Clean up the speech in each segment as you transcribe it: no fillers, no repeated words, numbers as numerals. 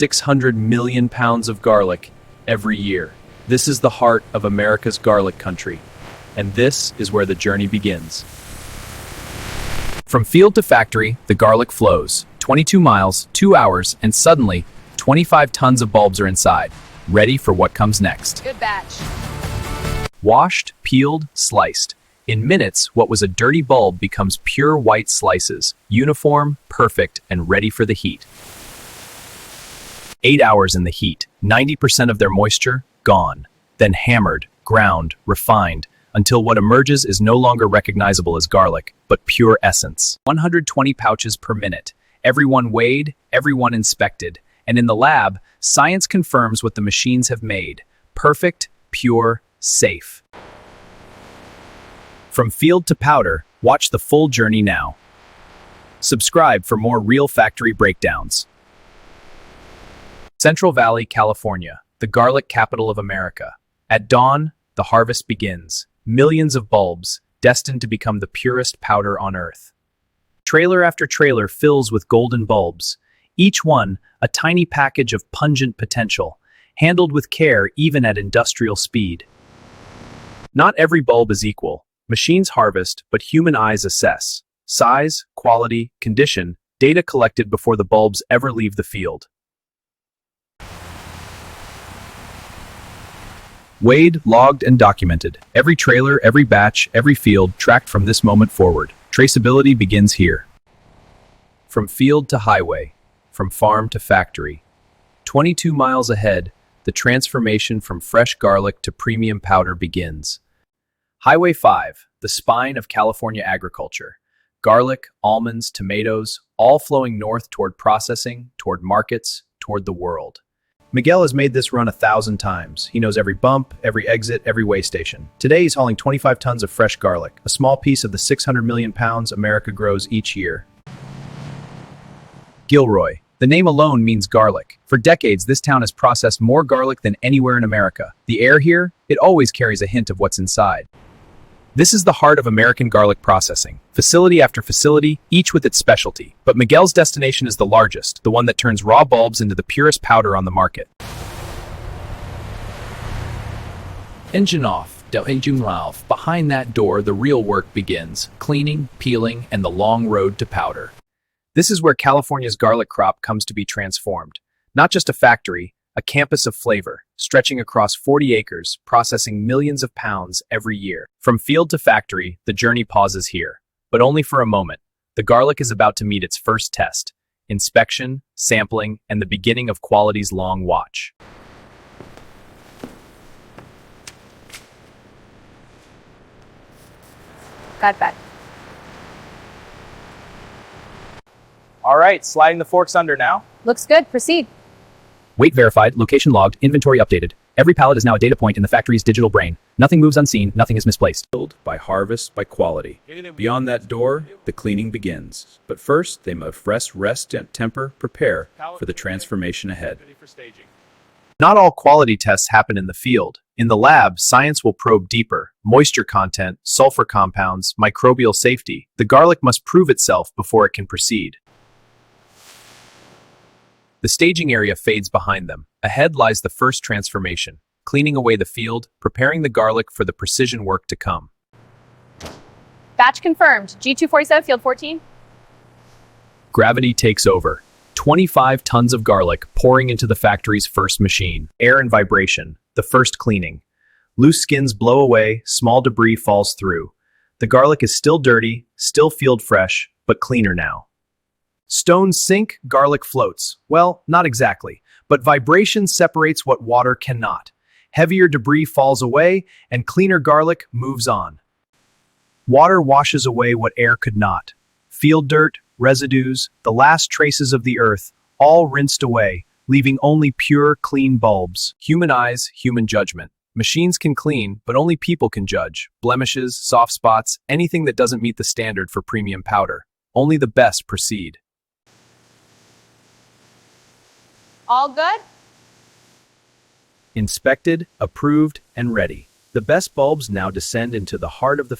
600 million pounds of garlic every year. This is the heart of America's garlic country, and this is where the journey begins. From field to factory, the garlic flows. 22 miles, 2 hours, and suddenly, 25 tons of bulbs are inside, ready for what comes next. Good batch. Washed, peeled, sliced. In minutes, what was a dirty bulb becomes pure white slices, uniform, perfect, and ready for the heat. 8 hours in the heat, 90% of their moisture gone, then hammered, ground, refined, until what emerges is no longer recognizable as garlic, but pure essence. 120 pouches per minute, everyone weighed, everyone inspected, and in the lab, science confirms what the machines have made: perfect, pure, safe. From field to powder, watch the full journey now. Subscribe for more real factory breakdowns. Central Valley, California, the garlic capital of America. At dawn, the harvest begins. Millions of bulbs, destined to become the purest powder on earth. Trailer after trailer fills with golden bulbs, each one a tiny package of pungent potential, handled with care even at industrial speed. Not every bulb is equal. Machines harvest, but human eyes assess. Size, quality, condition, data collected before the bulbs ever leave the field. Weighed, logged, and documented. Every trailer, every batch, every field tracked from this moment forward. Traceability begins here. From field to highway, from farm to factory. 22 miles ahead, the transformation from fresh garlic to premium powder begins. Highway 5, the spine of California agriculture. Garlic, almonds, tomatoes, all flowing north toward processing, toward markets, toward the world. Miguel has made this run 1,000 times. He knows every bump, every exit, every way station. Today he's hauling 25 tons of fresh garlic, a small piece of the 600 million pounds America grows each year. Gilroy. The name alone means garlic. For decades, this town has processed more garlic than anywhere in America. The air here, it always carries a hint of what's inside. This is the heart of American garlic processing. Facility after facility, each with its specialty. But Miguel's destination is the largest, the one that turns raw bulbs into the purest powder on the market. Engine off, engine off. Behind that door, the real work begins. Cleaning, peeling, and the long road to powder. This is where California's garlic crop comes to be transformed. Not just a factory, a campus of flavor, stretching across 40 acres, processing millions of pounds every year. From field to factory, the journey pauses here, but only for a moment. The garlic is about to meet its first test: inspection, sampling, and the beginning of quality's long watch. Got that. All right, sliding the forks under now. Looks good. Proceed. Weight verified, location logged, inventory updated. Every pallet is now a data point in the factory's digital brain. Nothing moves unseen, nothing is misplaced. By harvest, by quality. Beyond that door, the cleaning begins. But first, they must rest, temper, prepare for the transformation ahead. Not all quality tests happen in the field. In the lab, science will probe deeper. Moisture content, sulfur compounds, microbial safety. The garlic must prove itself before it can proceed. The staging area fades behind them. Ahead lies the first transformation, cleaning away the field, preparing the garlic for the precision work to come. Batch confirmed. G247, field 14. Gravity takes over. 25 tons of garlic pouring into the factory's first machine. Air and vibration, the first cleaning. Loose skins blow away, small debris falls through. The garlic is still dirty, still field fresh, but cleaner now. Stones sink, garlic floats. Well, not exactly, but vibration separates what water cannot. Heavier debris falls away, and cleaner garlic moves on. Water washes away what air could not. Field dirt, residues, the last traces of the earth, all rinsed away, leaving only pure, clean bulbs. Human eyes, human judgment. Machines can clean, but only people can judge. Blemishes, soft spots, anything that doesn't meet the standard for premium powder. Only the best proceed. All good? Inspected, approved, and ready. The best bulbs now descend into the heart of the...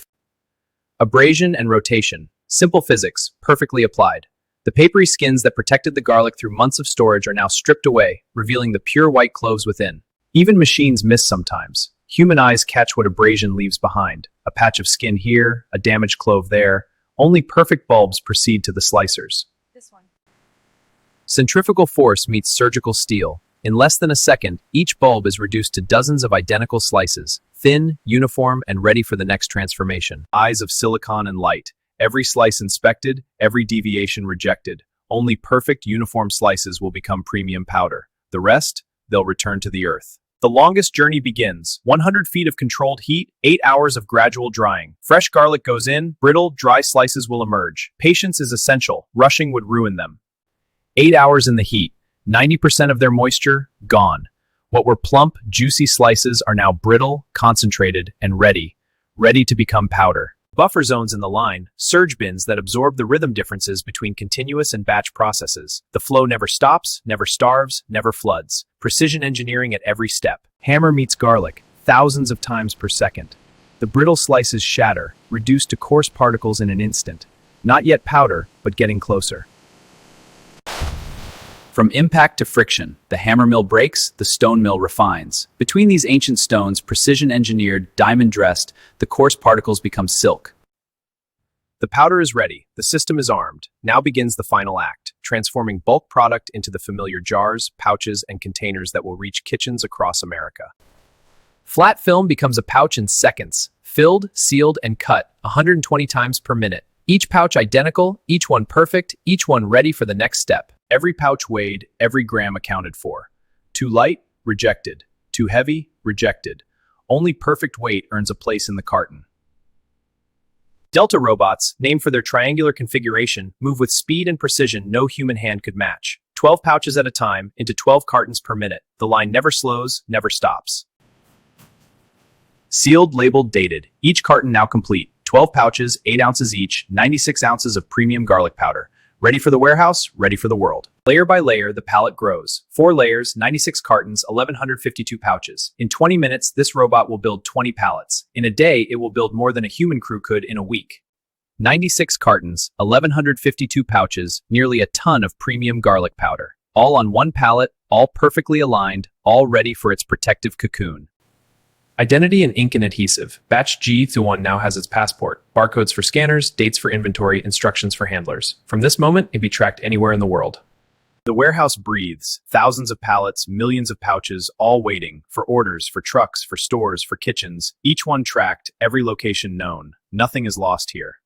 Abrasion and rotation. Simple physics, perfectly applied. The papery skins that protected the garlic through months of storage are now stripped away, revealing the pure white cloves within. Even machines miss sometimes. Human eyes catch what abrasion leaves behind. A patch of skin here, a damaged clove there. Only perfect bulbs proceed to the slicers. This one. Centrifugal force meets surgical steel. In less than a second, each bulb is reduced to dozens of identical slices, thin, uniform, and ready for the next transformation. Eyes of silicon and light. Every slice inspected, every deviation rejected. Only perfect, uniform slices will become premium powder. The rest, they'll return to the earth. The longest journey begins. 100 feet of controlled heat, 8 hours of gradual drying. Fresh garlic goes in, brittle, dry slices will emerge. Patience is essential. Rushing would ruin them. 8 hours in the heat. 90% of their moisture, gone. What were plump, juicy slices are now brittle, concentrated, and ready to become powder. Buffer zones in the line, surge bins that absorb the rhythm differences between continuous and batch processes. The flow never stops, never starves, never floods. Precision engineering at every step. Hammer meets garlic, thousands of times per second. The brittle slices shatter, reduced to coarse particles in an instant. Not yet powder, but getting closer. From impact to friction, the hammer mill breaks, the stone mill refines. Between these ancient stones, precision-engineered, diamond-dressed, the coarse particles become silk. The powder is ready, the system is armed. Now begins the final act, transforming bulk product into the familiar jars, pouches, and containers that will reach kitchens across America. Flat film becomes a pouch in seconds, filled, sealed, and cut 120 times per minute. Each pouch identical, each one perfect, each one ready for the next step. Every pouch weighed, every gram accounted for. Too light? Rejected. Too heavy? Rejected. Only perfect weight earns a place in the carton. Delta robots, named for their triangular configuration, move with speed and precision no human hand could match. 12 pouches at a time, into 12 cartons per minute. The line never slows, never stops. Sealed, labeled, dated. Each carton now complete. 12 pouches, 8 ounces each, 96 ounces of premium garlic powder. Ready for the warehouse, ready for the world. Layer by layer, the pallet grows. 4 layers, 96 cartons, 1,152 pouches. In 20 minutes, this robot will build 20 pallets. In a day, it will build more than a human crew could in a week. 96 cartons, 1,152 pouches, nearly a ton of premium garlic powder. All on one pallet, all perfectly aligned, all ready for its protective cocoon. Identity and ink and adhesive. Batch G-1 now has its passport. Barcodes for scanners, dates for inventory, instructions for handlers. From this moment, it can be tracked anywhere in the world. The warehouse breathes. Thousands of pallets, millions of pouches, all waiting for orders, for trucks, for stores, for kitchens. Each one tracked, every location known. Nothing is lost here.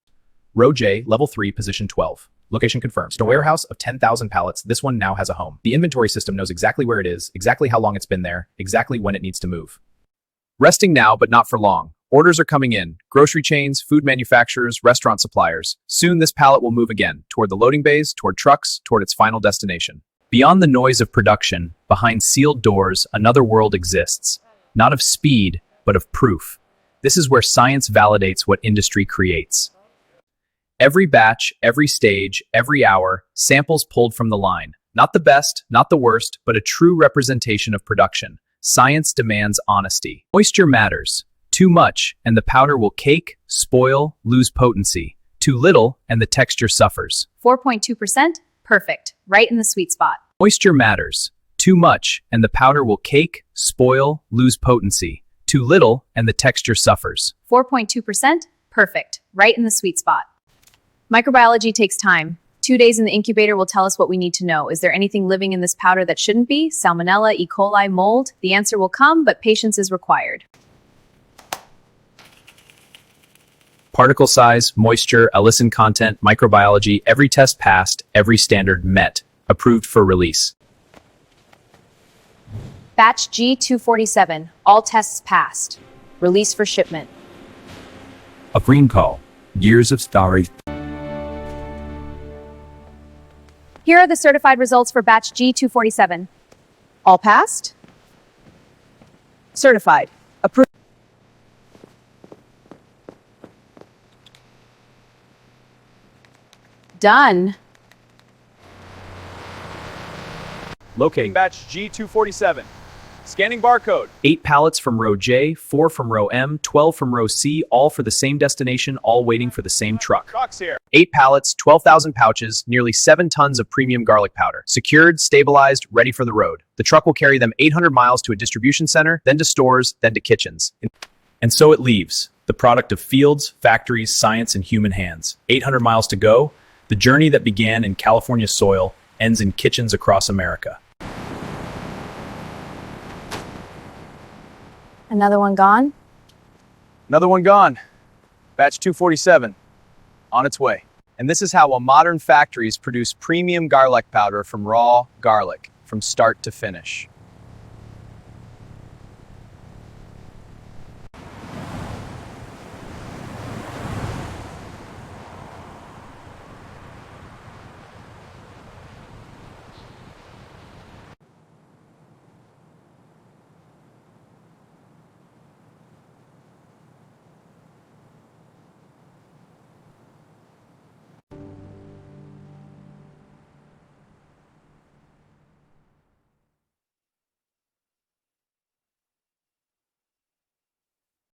Row J, Level 3, Position 12. Location confirmed. A warehouse of 10,000 pallets. This one now has a home. The inventory system knows exactly where it is, exactly how long it's been there, exactly when it needs to move. Resting now, but not for long. Orders are coming in. Grocery chains, food manufacturers, restaurant suppliers. Soon this pallet will move again, toward the loading bays, toward trucks, toward its final destination. Beyond the noise of production, behind sealed doors, another world exists. Not of speed, but of proof. This is where science validates what industry creates. Every batch, every stage, every hour, samples pulled from the line. Not the best, not the worst, but a true representation of production. Science demands honesty. Moisture matters. Too much, and the powder will cake, spoil, lose potency. Too little, and the texture suffers. 4.2%? Perfect. Right in the sweet spot. Moisture matters. Too much, and the powder will cake, spoil, lose potency. Too little, and the texture suffers. 4.2%? Perfect. Right in the sweet spot. Microbiology takes time. 2 days in the incubator will tell us what we need to know. Is there anything living in this powder that shouldn't be? Salmonella, E. coli, mold? The answer will come, but patience is required. Particle size, moisture, allicin content, microbiology, every test passed, every standard met. Approved for release. Batch G247. All tests passed. Release for shipment. A green call. Years of stories. Here are the certified results for batch G247. All passed. Certified. Approved. Done. Locating batch G247. Scanning barcode. 8 pallets from row J, 4 from row M, 12 from row C, all for the same destination, all waiting for the same truck. Trucks here. 8 pallets, 12,000 pouches, nearly 7 tons of premium garlic powder. Secured, stabilized, ready for the road. The truck will carry them 800 miles to a distribution center, then to stores, then to kitchens. And so it leaves, the product of fields, factories, science, and human hands. 800 miles to go. The journey that began in California soil ends in kitchens across America. Another one gone? Another one gone. Batch 247. On its way. And this is how modern factories produce premium garlic powder from raw garlic, from start to finish.